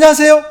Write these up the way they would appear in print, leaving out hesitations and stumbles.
안녕하세요,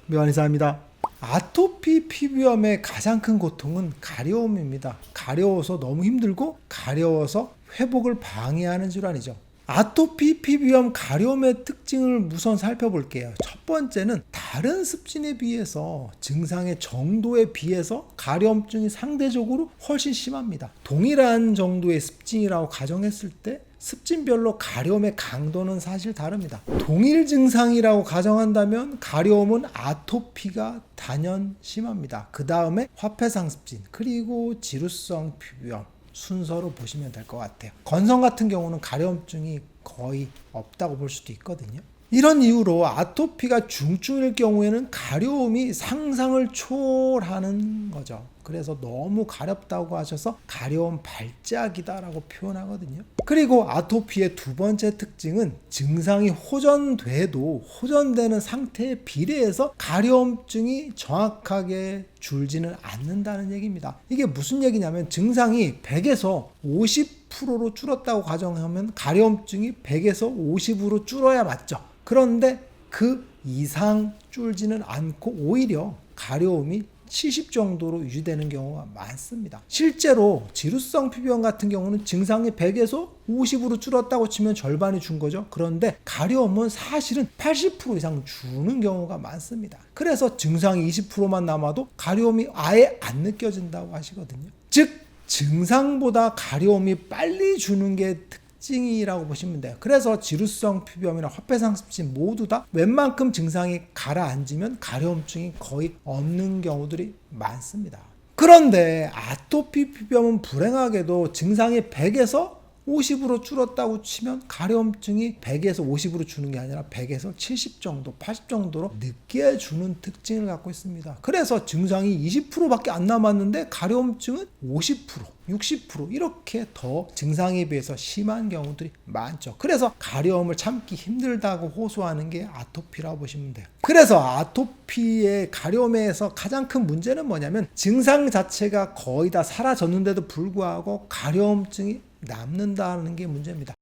묘한의사입니다. 아토피 피부염의 가장 큰 고통은 가려움입니다. 가려워서 너무 힘들고 가려워서 회복을 방해하는 질환이죠. 아토피 피부염 가려움의 특징을 우선 살펴볼게요. 첫 번째는 다른 습진에 비해서 증상의 정도에 비해서 가려움증이 상대적으로 훨씬 심합니다. 동일한 정도의 습진이라고 가정했을 때 습진별로 가려움의 강도는 사실 다릅니다. 동일 증상이라고 가정한다면 가려움은 아토피가 단연 심합니다. 그 다음에 화폐상 습진, 그리고 지루성 피부염 순서로 보시면 될 것 같아요. 건성 같은 경우는 가려움증이 거의 없다고 볼 수도 있거든요. 이런 이유로 아토피가 중증일 경우에는 가려움이 상상을 초월하는 거죠. 그래서 너무 가렵다고 하셔서 가려움 발작이다라고 표현하거든요. 그리고 아토피의 두 번째 특징은 증상이 호전돼도 호전되는 상태에 비례해서 가려움증이 정확하게 줄지는 않는다는 얘기입니다. 이게 무슨 얘기냐면 증상이 100에서 50%로 줄었다고 가정하면 가려움증이 100에서 50으로 줄어야 맞죠. 그런데 그 이상 줄지는 않고 오히려 가려움이 70 정도로 유지되는 경우가 많습니다. 실제로 지루성 피부염 같은 경우는 증상이 100에서 50으로 줄었다고 치면 절반이 준 거죠. 그런데 가려움은 사실은 80% 이상 주는 경우가 많습니다. 그래서 증상이 20%만 남아도 가려움이 아예 안 느껴진다고 하시거든요. 즉 증상보다 가려움이 빨리 주는 게 특징이라고 보시면 돼요. 그래서 지루성 피부염이나 화폐상 습진 모두 다 웬만큼 증상이 가라앉으면 가려움증이 거의 없는 경우들이 많습니다. 그런데 아토피 피부염은 불행하게도 증상이 100에서 50으로 줄었다고 치면 가려움증이 100에서 50으로 주는 게 아니라 100에서 70 정도, 80 정도로 늦게 주는 특징을 갖고 있습니다. 그래서 증상이 20%밖에 안 남았는데 가려움증은 50%, 60% 이렇게 더 증상에 비해서 심한 경우들이 많죠. 그래서 가려움을 참기 힘들다고 호소하는 게 아토피라고 보시면 돼요. 그래서 아토피의 가려움에서 가장 큰 문제는 뭐냐면 증상 자체가 거의 다 사라졌는데도 불구하고 가려움증이 남는다는 게 문제입니다.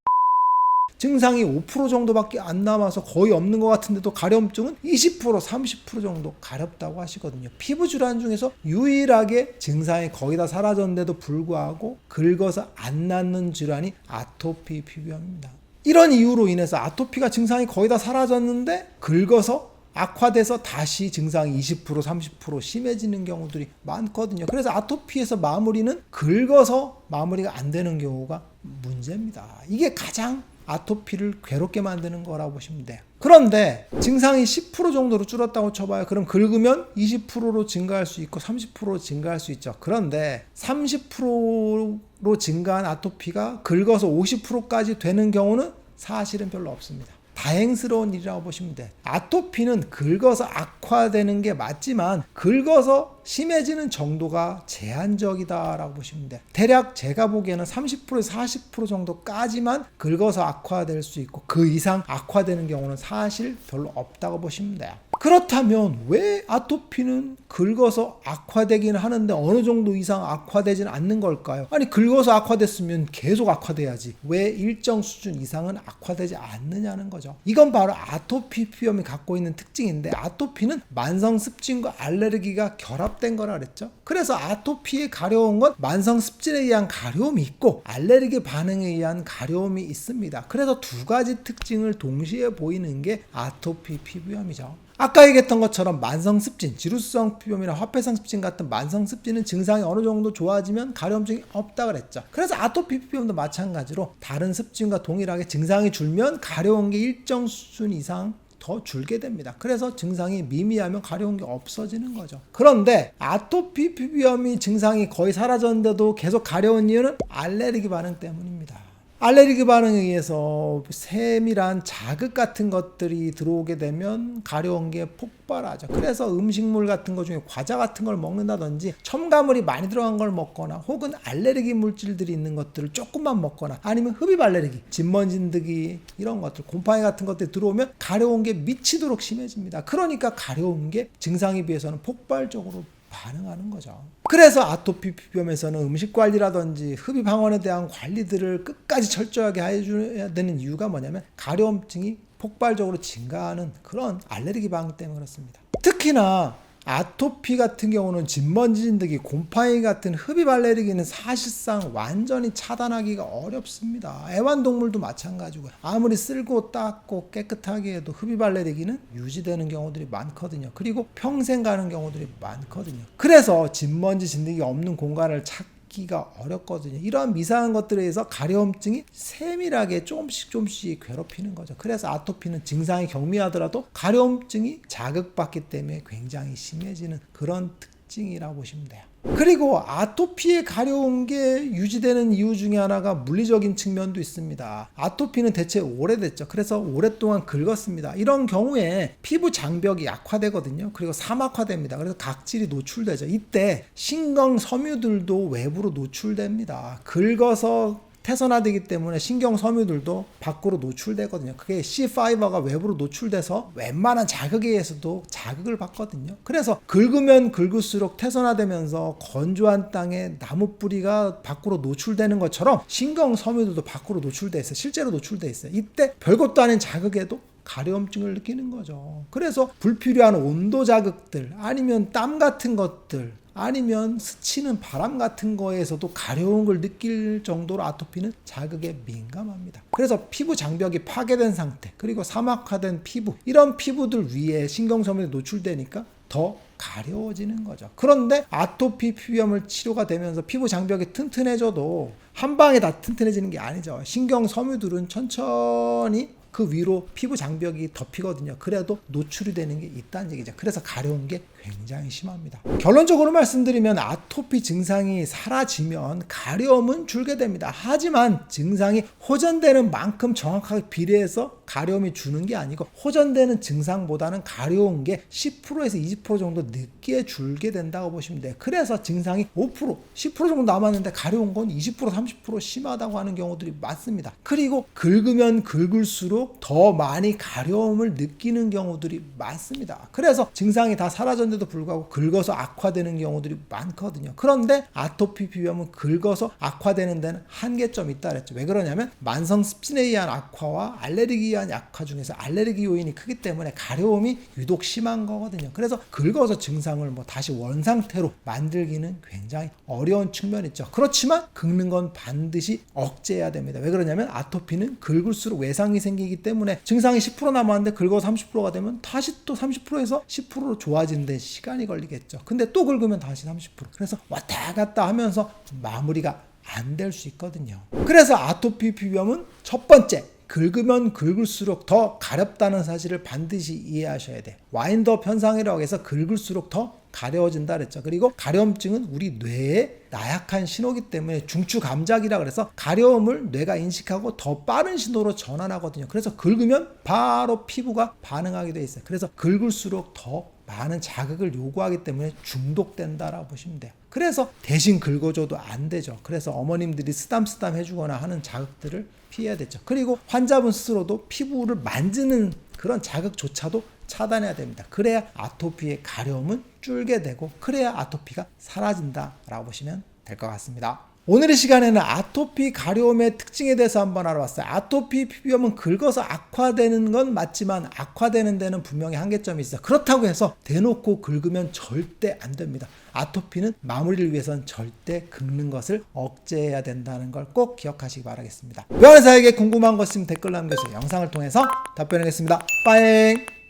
증상이 5% 정도밖에 안 남아서 거의 없는 것 같은데도 가려움증은 20%, 30% 정도 가렵다고 하시거든요. 피부 질환 중에서 유일하게 증상이 거의 다 사라졌는데도 불구하고 긁어서 안 낫는 질환이 아토피 피부염입니다. 이런 이유로 인해서 아토피가 증상이 거의 다 사라졌는데 긁어서 악화돼서 다시 증상이 20%, 30% 심해지는 경우들이 많거든요. 그래서 아토피에서 마무리는 긁어서 마무리가 안 되는 경우가 문제입니다. 이게 가장 아토피를 괴롭게 만드는 거라고 보시면 돼요. 그런데 증상이 10% 정도로 줄었다고 쳐봐요. 그럼 긁으면 20%로 증가할 수 있고 30%로 증가할 수 있죠. 그런데 30%로 증가한 아토피가 긁어서 50%까지 되는 경우는 사실은 별로 없습니다. 다행스러운 일이라고 보시면 돼. 아토피는 긁어서 악화되는 게 맞지만 긁어서 심해지는 정도가 제한적이다라고 보시면 돼. 대략 제가 보기에는 30%에서 40% 정도까지만 긁어서 악화될 수 있고 그 이상 악화되는 경우는 사실 별로 없다고 보시면 돼요. 그렇다면 왜 아토피는 긁어서 악화되기는 하는데 어느 정도 이상 악화되지는 않는 걸까요? 아니 긁어서 악화됐으면 계속 악화돼야지 왜 일정 수준 이상은 악화되지 않느냐는 거죠. 이건 바로 아토피 피부염이 갖고 있는 특징인데 아토피는 만성 습진과 알레르기가 결합된 거라 그랬죠. 그래서 아토피의 가려운 건 만성 습진에 의한 가려움이 있고 알레르기 반응에 의한 가려움이 있습니다. 그래서 두 가지 특징을 동시에 보이는 게 아토피 피부염이죠. 아까 얘기했던 것처럼 만성 습진, 지루성 피부염이나 화폐상 습진 같은 만성 습진은 증상이 어느 정도 좋아지면 가려움증이 없다 그랬죠. 그래서 아토피 피부염도 마찬가지로 다른 습진과 동일하게 증상이 줄면 가려운 게 일정 수준 이상 더 줄게 됩니다. 그래서 증상이 미미하면 가려운 게 없어지는 거죠. 그런데 아토피 피부염이 증상이 거의 사라졌는데도 계속 가려운 이유는 알레르기 반응 때문입니다. 알레르기 반응에 의해서 세밀한 자극 같은 것들이 들어오게 되면 가려운 게 폭발하죠. 그래서 음식물 같은 것 중에 과자 같은 걸 먹는다든지 첨가물이 많이 들어간 걸 먹거나 혹은 알레르기 물질들이 있는 것들을 조금만 먹거나 아니면 흡입 알레르기, 진먼진드기 이런 것들, 곰팡이 같은 것들이 들어오면 가려운 게 미치도록 심해집니다. 그러니까 가려운 게 증상에 비해서는 폭발적으로 반응하는 거죠. 그래서 아토피 피부염에서는 음식 관리라든지 흡입 항원에 대한 관리들을 끝까지 철저하게 해줘야 되는 이유가 뭐냐면 가려움증이 폭발적으로 증가하는 그런 알레르기 반응 때문에 그렇습니다. 특히나 아토피 같은 경우는 진먼지 진드기, 곰팡이 같은 흡입 알레르기는 사실상 완전히 차단하기가 어렵습니다. 애완동물도 마찬가지고 아무리 쓸고 닦고 깨끗하게 해도 흡입 알레르기는 유지되는 경우들이 많거든요. 그리고 평생 가는 경우들이 많거든요. 그래서 진먼지 진드기 없는 공간을 찾기가 어렵거든요. 이러한 미세한 것들에 의해서 가려움증이 세밀하게 조금씩 괴롭히는 거죠. 그래서 아토피는 증상이 경미하더라도 가려움증이 자극받기 때문에 굉장히 심해지는 그런 특징이라고 보시면 돼요. 그리고 아토피에 가려운 게 유지되는 이유 중에 하나가 물리적인 측면도 있습니다. 아토피는 대체 오래됐죠. 그래서 오랫동안 긁었습니다. 이런 경우에 피부 장벽이 약화되거든요. 그리고 사막화됩니다. 그래서 각질이 노출되죠. 이때 신경 섬유들도 외부로 노출됩니다. 긁어서 태선화되기 때문에 신경 섬유들도 밖으로 노출되거든요. 그게 C5가 외부로 노출돼서 웬만한 자극에 의해서도 자극을 받거든요. 그래서 긁으면 긁을수록 태선화되면서 건조한 땅에 나무 뿌리가 밖으로 노출되는 것처럼 신경 섬유들도 밖으로 노출돼 있어요. 실제로 노출돼 있어요. 이때 별것도 아닌 자극에도 가려움증을 느끼는 거죠. 그래서 불필요한 온도 자극들 아니면 땀 같은 것들 아니면 스치는 바람 같은 거에서도 가려운 걸 느낄 정도로 아토피는 자극에 민감합니다. 그래서 피부 장벽이 파괴된 상태 그리고 사막화된 피부 이런 피부들 위에 신경섬유에 노출되니까 더 가려워지는 거죠. 그런데 아토피 피부염을 치료가 되면서 피부 장벽이 튼튼해져도 한 방에 다 튼튼해지는 게 아니죠. 신경섬유들은 천천히 그 위로 피부 장벽이 덮이거든요. 그래도 노출이 되는 게 있다는 얘기죠. 그래서 가려운 게 굉장히 심합니다. 결론적으로 말씀드리면 아토피 증상이 사라지면 가려움은 줄게 됩니다. 하지만 증상이 호전되는 만큼 정확하게 비례해서 가려움이 주는 게 아니고 호전되는 증상보다는 가려운 게 10%에서 20% 정도 늦게 줄게 된다고 보시면 돼요. 그래서 증상이 5%, 10% 정도 남았는데 가려운 건 20%, 30% 심하다고 하는 경우들이 많습니다. 그리고 긁으면 긁을수록 더 많이 가려움을 느끼는 경우들이 많습니다. 그래서 증상이 다 사라졌는데도 불구하고 긁어서 악화되는 경우들이 많거든요. 그런데 아토피 피부염은 긁어서 악화되는 데는 한계점이 있다 그랬죠. 왜 그러냐면 만성 습진에 의한 악화와 알레르기에 의한 악화 중에서 알레르기 요인이 크기 때문에 가려움이 유독 심한 거거든요. 그래서 긁어서 증상을 다시 원상태로 만들기는 굉장히 어려운 측면이 있죠. 그렇지만 긁는 건 반드시 억제해야 됩니다. 왜 그러냐면 아토피는 긁을수록 외상이 생기기 때문에 증상이 10% 남았는데 긁어서 30%가 되면 다시 또 30%에서 10%로 좋아지는 데 시간이 걸리겠죠. 근데 또 긁으면 다시 30%. 그래서 왔다 갔다 하면서 마무리가 안 될 수 있거든요. 그래서 아토피 피부염은 첫 번째, 긁으면 긁을수록 더 가렵다는 사실을 반드시 이해하셔야 돼요. 와인더 현상이라고 해서 긁을수록 더 가려워진다 그랬죠. 그리고 가려움증은 우리 뇌에 나약한 신호기 때문에 중추 감작이라 그래서 가려움을 뇌가 인식하고 더 빠른 신호로 전환하거든요. 그래서 긁으면 바로 피부가 반응하게 돼 있어요. 그래서 긁을수록 더 많은 자극을 요구하기 때문에 중독된다라고 보시면 돼요. 그래서 대신 긁어줘도 안 되죠. 그래서 어머님들이 쓰담쓰담 해주거나 하는 자극들을 피해야 되죠. 그리고 환자분 스스로도 피부를 만지는 그런 자극조차도 차단해야 됩니다. 그래야 아토피의 가려움은 줄게 되고 그래야 아토피가 사라진다라고 보시면 될 것 같습니다. 오늘의 시간에는 아토피 가려움의 특징에 대해서 한번 알아봤어요. 아토피 피부염은 긁어서 악화되는 건 맞지만 악화되는 데는 분명히 한계점이 있어요. 그렇다고 해서 대놓고 긁으면 절대 안 됩니다. 아토피는 마무리를 위해서는 절대 긁는 것을 억제해야 된다는 걸 꼭 기억하시기 바라겠습니다. 변호사에게 궁금한 것 있으면 댓글 남겨주세요. 영상을 통해서 답변하겠습니다. 빠잉!